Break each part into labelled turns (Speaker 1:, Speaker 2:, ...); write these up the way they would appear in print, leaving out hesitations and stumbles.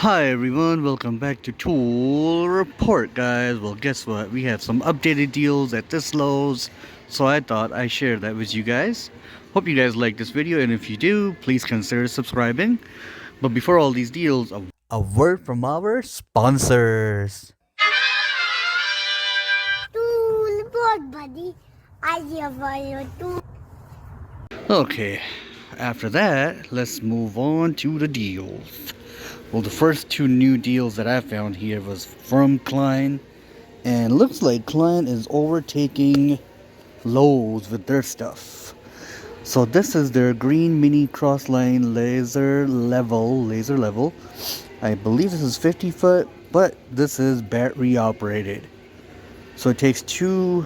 Speaker 1: Hi everyone, welcome back to Tool Report, guys. Well, guess what? We have some updated deals at this Lowe's, so I thought I'd share that with you guys. Hope you guys like this video, and if you do, please consider subscribing. But before all these deals, a word from our sponsors.
Speaker 2: Tool board, buddy. I have a tool.
Speaker 1: Okay, after that, let's move on to the deals. Well, the first two new deals that I found here was from Klein, and looks like Klein is overtaking Lowe's with their stuff. So this is their green mini crossline laser level. I believe this is 50 foot, but this is battery operated. So it takes two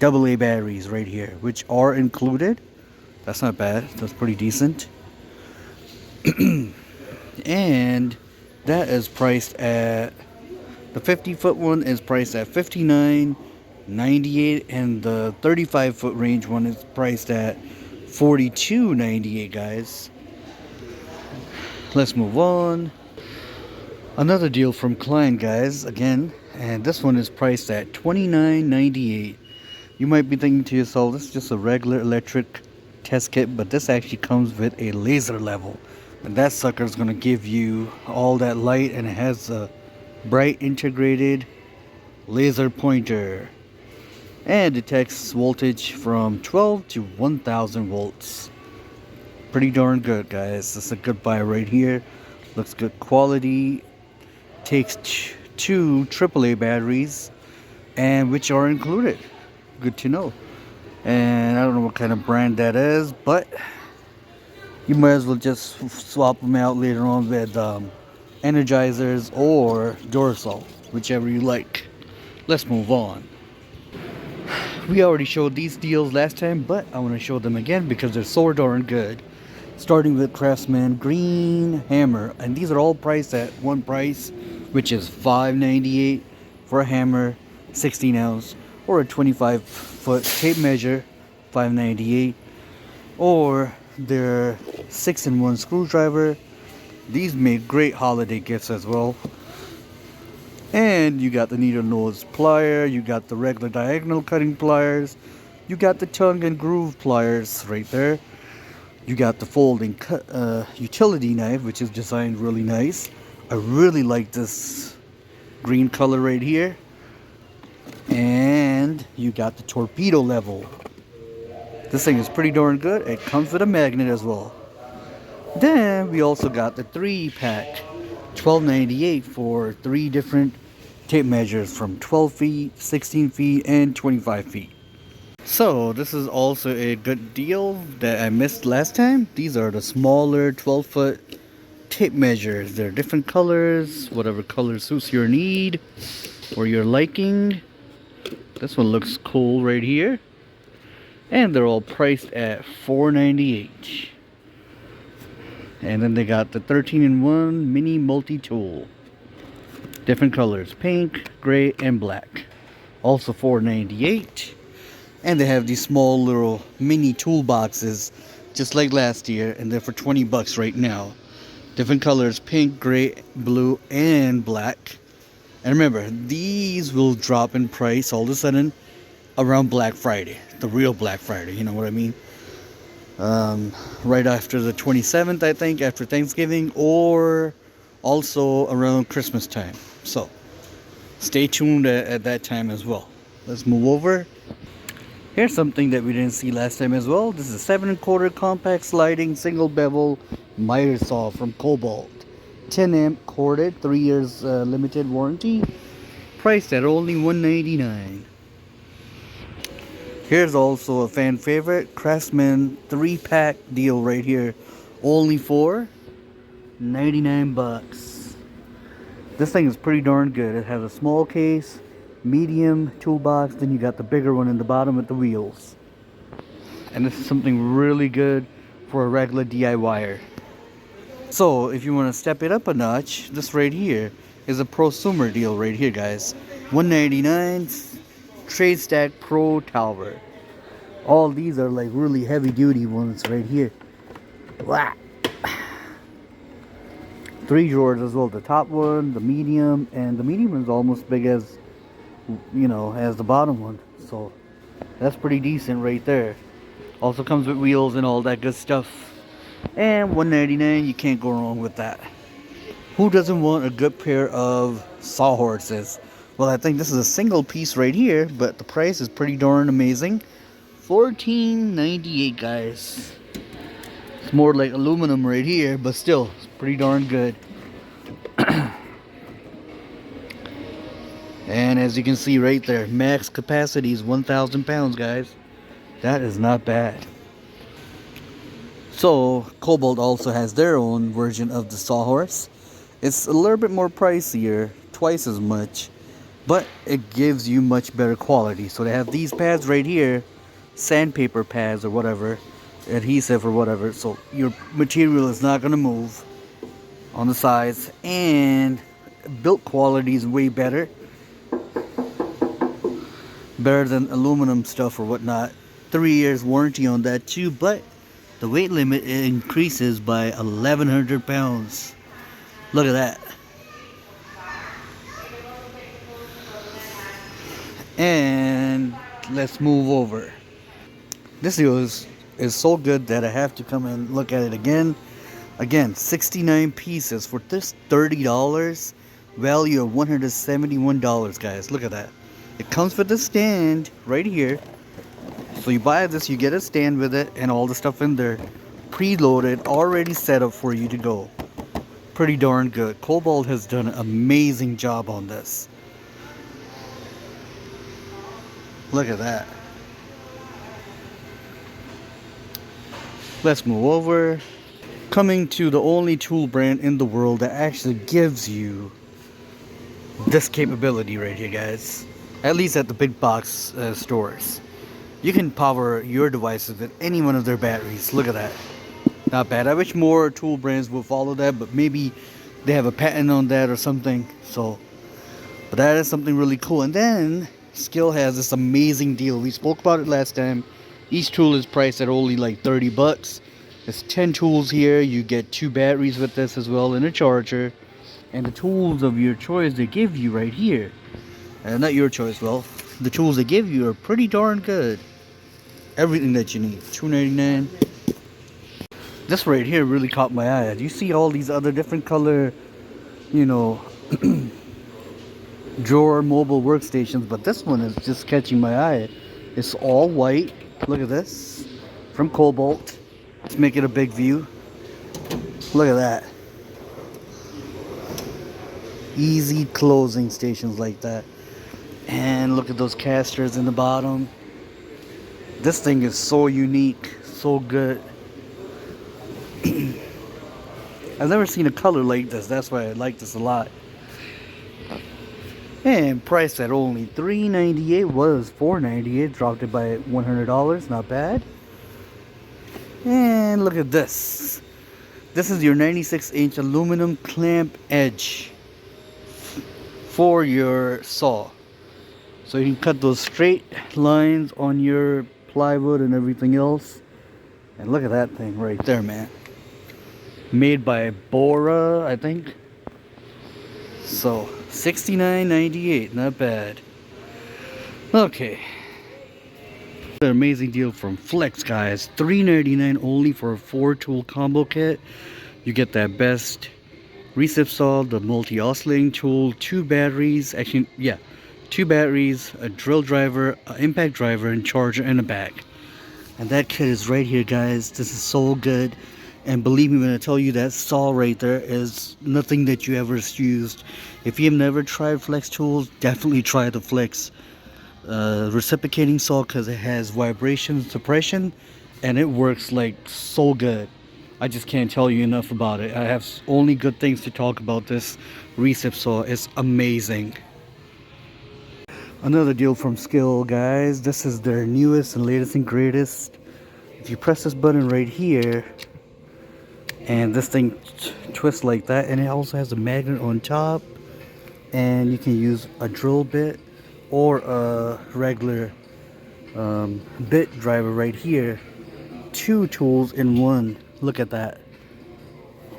Speaker 1: AA batteries right here, which are included. That's not bad. That's pretty decent. And that is priced at, the 50-foot one is priced at $59.98, and the 35-foot range one is priced at $42.98, guys. Let's move on. Another deal from Klein, guys, again, and this one is priced at $29.98. You might be thinking to yourself, this is just a regular electric test kit, but this actually comes with a laser level. And that sucker is going to give you all that light, and it has a bright integrated laser pointer and detects voltage from 12 to 1000 volts. Pretty darn good, guys. That's a good buy right here. Looks good quality. Takes two AAA batteries, and which are included. Good to know. And I don't know what kind of brand that is, but you might as well just swap them out later on with energizers or Duracell, whichever you like. Let's move on. We already showed these deals last time, but I want to show them again because they're so darn good. Starting with Craftsman green hammer, and these are all priced at one price, which is $5.98 for a hammer, 16 ounce, or a 25-foot tape measure, $5.98, or their 6-in-1 screwdriver. These make great holiday gifts as well. And you got the needle nose plier, you got the regular diagonal cutting pliers, you got the tongue and groove pliers right there. You got the folding utility knife, which is designed really nice. I really like this green color right here. And you got the torpedo level. This thing is pretty darn good. It comes with a magnet as well. Then we also got the 3-pack, $12.98 for 3 different tape measures from 12 feet, 16 feet, and 25 feet. So this is also a good deal that I missed last time. These are the smaller 12-foot tape measures. They're different colors, whatever color suits your need or your liking. This one looks cool right here. And they're all priced at $4.98. And then they got the 13-in-1 mini multi-tool. Different colors, pink, gray, and black. Also $4.98. And they have these small little mini toolboxes, just like last year, and they're for $20 right now. Different colors, pink, gray, blue, and black. And remember, these will drop in price all of a sudden around Black Friday, the real Black Friday, you know what I mean? Right after the 27th, I think, after Thanksgiving, or also around Christmas time. So stay tuned at that time as well. Let's move over. Here's something that we didn't see last time as well. This is a 7¼ compact sliding single bevel miter saw from Kobalt. 10 amp corded, 3 years limited warranty. Priced at only $1.99. Here's also a fan favorite, Craftsman 3-pack deal right here. Only for $99. This thing is pretty darn good. It has a small case, medium toolbox, then you got the bigger one in the bottom with the wheels. And this is something really good for a regular DIYer. So if you want to step it up a notch, this right here is a prosumer deal right here, guys. $1.99. Trade Stack Pro Tower. All these are like really heavy duty ones right here. Wow. Three drawers as well. The top one, the medium, and the medium is almost big as, you know, as the bottom one. So that's pretty decent right there. Also comes with wheels and all that good stuff. And $199, you can't go wrong with that. Who doesn't want a good pair of Sawhorses? Well, I think this is a single piece right here, but the price is pretty darn amazing. $14.98, guys. It's more like aluminum right here, but still, it's pretty darn good. And as you can see right there, max capacity is 1,000 pounds, guys. That is not bad. So, Kobalt also has their own version of the Sawhorse. It's a little bit more pricier, twice as much, but it gives you much better quality. So they have these pads right here, sandpaper pads or whatever, adhesive or whatever, so your material is not going to move on the sides, and build quality is way better than aluminum stuff or whatnot. 3 years warranty on that too, but the weight limit increases by 1,100 pounds. Look at that. And let's move over. This deal is so good that I have to come and look at it again. Again, 69 pieces for this $30. Value of $171, guys. Look at that. It comes with a stand right here. So you buy this, you get a stand with it and all the stuff in there, preloaded, already set up for you to go. Pretty darn good. Kobalt has done an amazing job on this. Look at that. Let's move over. Coming to the only tool brand in the world that actually gives you this capability right here, guys. At least at the big box stores. You can power your devices with any one of their batteries. Look at that. Not bad. I wish more tool brands would follow that, but maybe they have a patent on that or something. So, but that is something really cool. And then Skil has this amazing deal. We spoke about it last time. Each tool is priced at only like 30 bucks. There's 10 tools here. You get 2 batteries with this as well and a charger. And the tools of your choice they give you right here. Not your choice, well, the tools they give you are pretty darn good. Everything that you need. $2.99. This right here really caught my eye. You see all these other different color, you know, drawer mobile workstations, but this one is just catching my eye. It's all white. Look at this. From Kobalt. Let's make it a big view. Look at that. Easy closing stations like that. And look at those casters in the bottom. This thing is so unique, so good. I've never seen a color like this. That's why I like this a lot. And priced at only $3.98 was $4.98. Dropped it by $100. Not bad. And look at this. This is your 96-inch aluminum clamp edge for your saw. So you can cut those straight lines on your plywood and everything else. And look at that thing right there, man. Made by Bora, I think. So $69.98, not bad. Okay. An amazing deal from Flex, guys. $3.99 only for a 4-tool combo kit. You get that best recip saw, the multi-oscillating tool, 2 batteries. Actually, yeah, 2 batteries, a drill driver, an impact driver, and charger in the back. And that kit is right here, guys. This is so good. And believe me when I tell you that saw right there is nothing that you ever used. If you've never tried Flex tools, definitely try the Flex reciprocating saw, because it has vibration suppression and it works like so good. I just can't tell you enough about it. I have only good things to talk about this recip saw. It's amazing. Another deal from Skil, guys. This is their newest and latest and greatest. If you press this button right here, and this thing twists like that, and it also has a magnet on top, and you can use a drill bit or a regular bit driver right here. 2 tools in one. Look at that.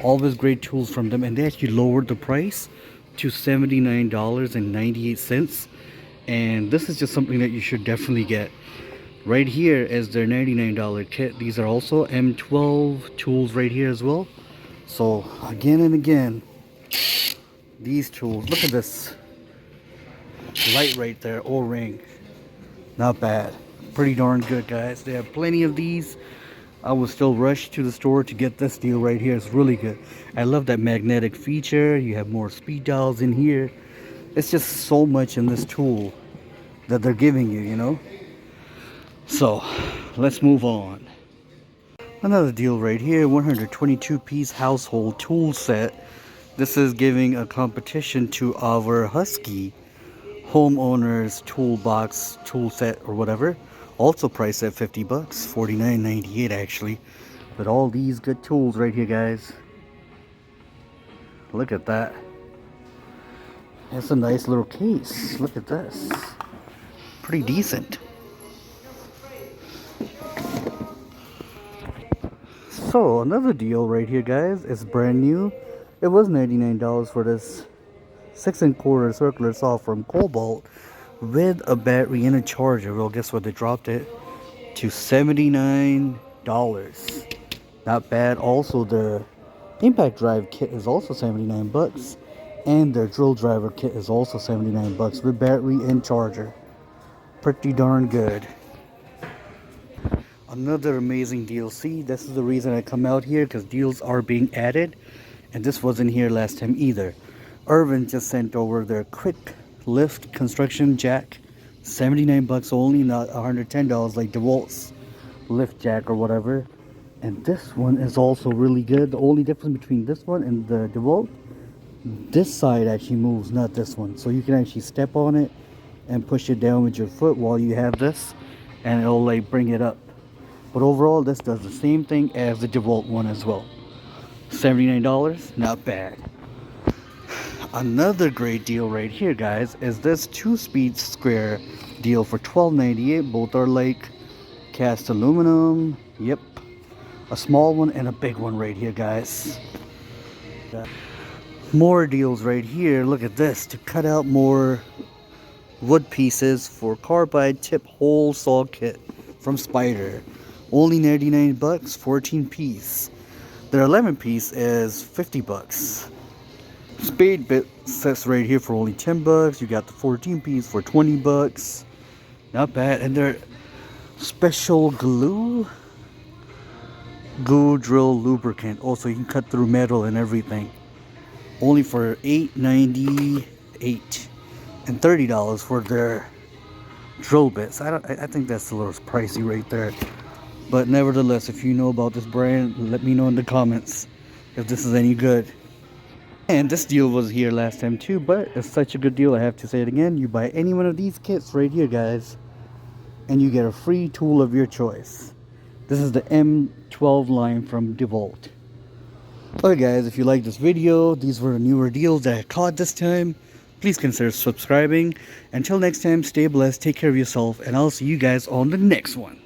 Speaker 1: Always great tools from them, and they actually lowered the price to $79.98. And this is just something that you should definitely get. Right here is their $99 kit. These are also M12 tools right here as well. So again and again, these tools, look at this light right there, O-ring, not bad, pretty darn good, guys. They have plenty of these. I will still rush to the store to get this deal right here. It's really good. I love that magnetic feature. You have more speed dials in here. It's just so much in this tool that they're giving you, you know. So let's move on. Another deal right here, 122 piece household tool set. This is giving a competition to our Husky homeowners toolbox tool set or whatever. Also priced at 50 bucks, $49.98 actually. But all these good tools right here, guys. Look at that. That's a nice little case. Look at this. Pretty decent. So another deal right here, guys. It's brand new. It was $99 for this 6 1/4 circular saw from Kobalt with a battery and a charger. Well, guess what? They dropped it to $79. Not bad. Also, the impact drive kit is also 79 bucks, and their drill driver kit is also 79 bucks with battery and charger. Pretty darn good. Another amazing deal. See, this is the reason I come out here, because deals are being added, and this wasn't here last time either. Irvin just sent over their quick lift construction jack, 79 bucks only, not $110 like DeWalt's lift jack or whatever. And this one is also really good. The only difference between this one and the DeWalt, this side actually moves, not this one. So you can actually step on it and push it down with your foot while you have this, and it'll like bring it up. But overall, this does the same thing as the DeWalt one as well. $79, not bad. Another great deal right here, guys, is this 2-speed square deal for $12.98. Both are like cast aluminum. Yep. A small one and a big one right here, guys. More deals right here. Look at this. To cut out more wood pieces for carbide tip hole saw kit from Spyder. Only 99 bucks, 14 piece. Their 11 piece is 50 bucks. Spade bit sets right here for only 10 bucks. You got the 14 piece for 20 bucks. Not bad. And their special glue drill lubricant. Also, you can cut through metal and everything. Only for $8.98 and $30 for their drill bits. I think that's a little pricey right there. But nevertheless, if you know about this brand, let me know in the comments if this is any good. And this deal was here last time too, but it's such a good deal, I have to say it again. You buy any one of these kits right here, guys, and you get a free tool of your choice. This is the M12 line from DeWalt. Alright guys, if you like this video, these were the newer deals that I caught this time. Please consider subscribing. Until next time, stay blessed, take care of yourself, and I'll see you guys on the next one.